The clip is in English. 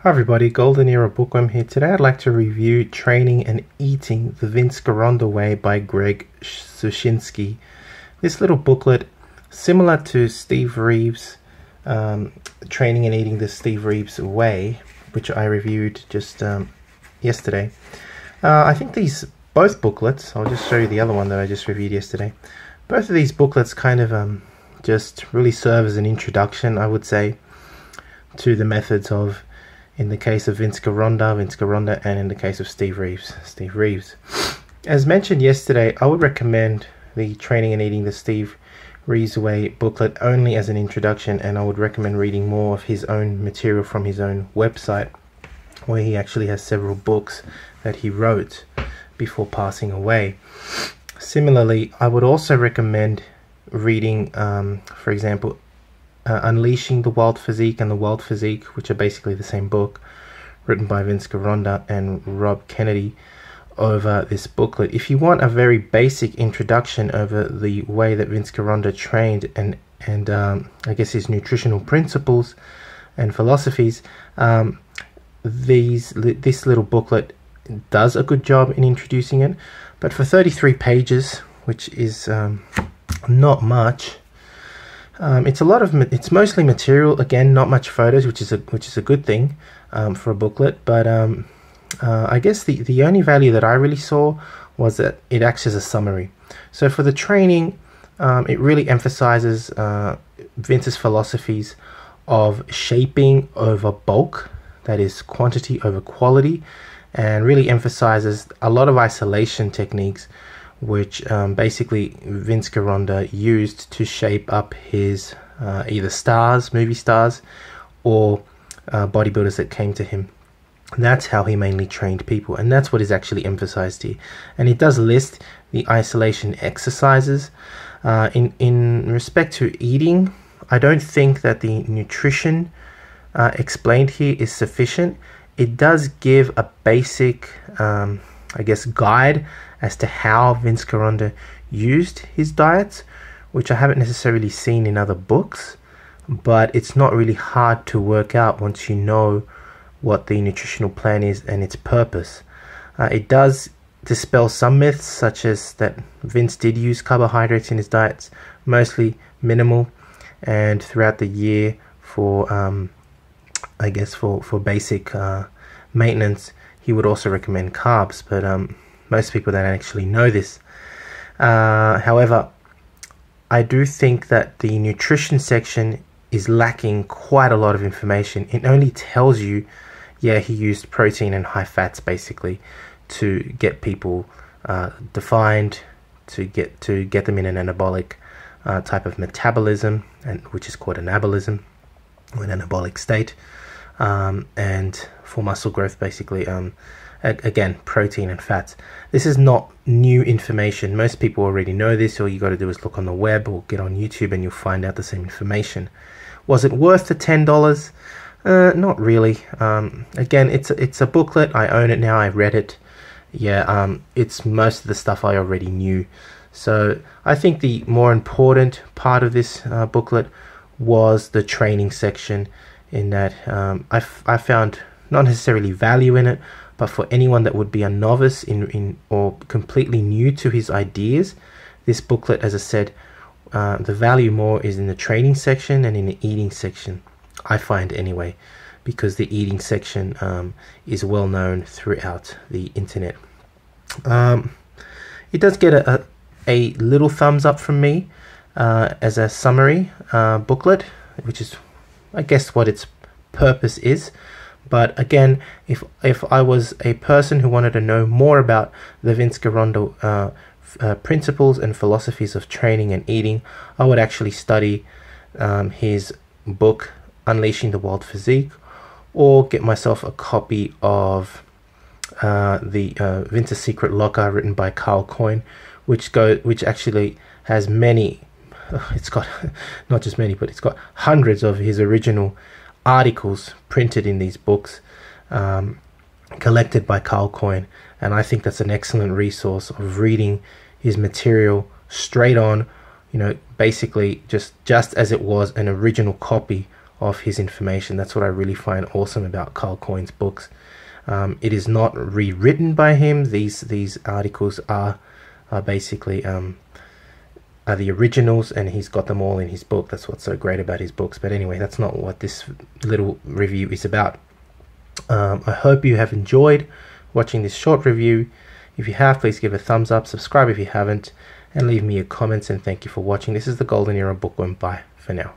Hi everybody, Golden Era Bookworm here. Today I'd like to review Training and Eating the Vince Gironda Way by Greg Sushinsky. This little booklet, similar to Steve Reeves' Training and Eating the Steve Reeves Way, which I reviewed just yesterday. I think both booklets, I'll just show you the other one that I just reviewed yesterday. Both of these booklets kind of just really serve as an introduction, I would say, to the methods of, in the case of Vince Gironda, and in the case of Steve Reeves. As mentioned yesterday, I would recommend the Training and Eating the Steve Reeves Way booklet only as an introduction, and I would recommend reading more of his own material from his own website, where he actually has several books that he wrote before passing away. Similarly, I would also recommend reading, for example, Unleashing the Wild Physique and the Wild Physique, which are basically the same book, written by Vince Gironda and Rob Kennedy, over this booklet. If you want a very basic introduction over the way that Vince Gironda trained and I guess his nutritional principles and philosophies, this little booklet does a good job in introducing it. But for 33 pages, which is not much, it's mostly material, again, not much photos, which is a good thing for a booklet. But I guess the only value that I really saw was that it acts as a summary. So for the training, it really emphasizes Vince's philosophies of shaping over bulk, that is quantity over quality, and really emphasizes a lot of isolation techniques, which basically Vince Gironda used to shape up his either movie stars, or bodybuilders that came to him. That's how he mainly trained people, and that's what is actually emphasized here. And it does list the isolation exercises. In respect to eating, I don't think that the nutrition explained here is sufficient. It does give a basic, I guess, guide as to how Vince Gironda used his diets, which I haven't necessarily seen in other books, but it's not really hard to work out once you know what the nutritional plan is and its purpose. It does dispel some myths, such as that Vince did use carbohydrates in his diets, mostly minimal, and throughout the year for I guess for basic maintenance, he would also recommend carbs, but most people don't actually know this. However, I do think that the nutrition section is lacking quite a lot of information. It only tells you, yeah, he used protein and high fats basically to get people defined, to get them in an anabolic type of metabolism, and which is called anabolism, or an anabolic state, and for muscle growth basically. Again, protein and fats. This is not new information. Most people already know this. All you got to do is look on the web or get on YouTube and you'll find out the same information. Was it worth the $10? Not really. Again, it's a booklet. I own it now. I read it. Yeah, it's most of the stuff I already knew. So I think the more important part of this booklet was the training section, in that I found not necessarily value in it, but for anyone that would be a novice or completely new to his ideas, this booklet, as I said, the value more is in the training section and in the eating section, I find anyway, because the eating section is well known throughout the internet. It does get a little thumbs up from me as a summary booklet, which is, I guess, what its purpose is. But again, if I was a person who wanted to know more about the Vince Gironda principles and philosophies of training and eating, I would actually study his book, Unleashing the Wild Physique, or get myself a copy of the Vince's Secret Locker, written by Karl Coyne, which actually has many, it's got not just many, but it's got hundreds of his original articles printed in these books, collected by Karl Coyne, and I think that's an excellent resource of reading his material straight on, basically just as it was an original copy of his information. That's what I really find awesome about Karl Coyne's books. It is not rewritten by him. These articles are basically are the originals, and he's got them all in his book. That's what's so great about his books. But anyway, that's not what this little review is about. I hope you have enjoyed watching this short review. If you have, please give a thumbs up, subscribe if you haven't, and leave me your comments, and thank you for watching. This is the Golden Era Bookworm. Bye for now.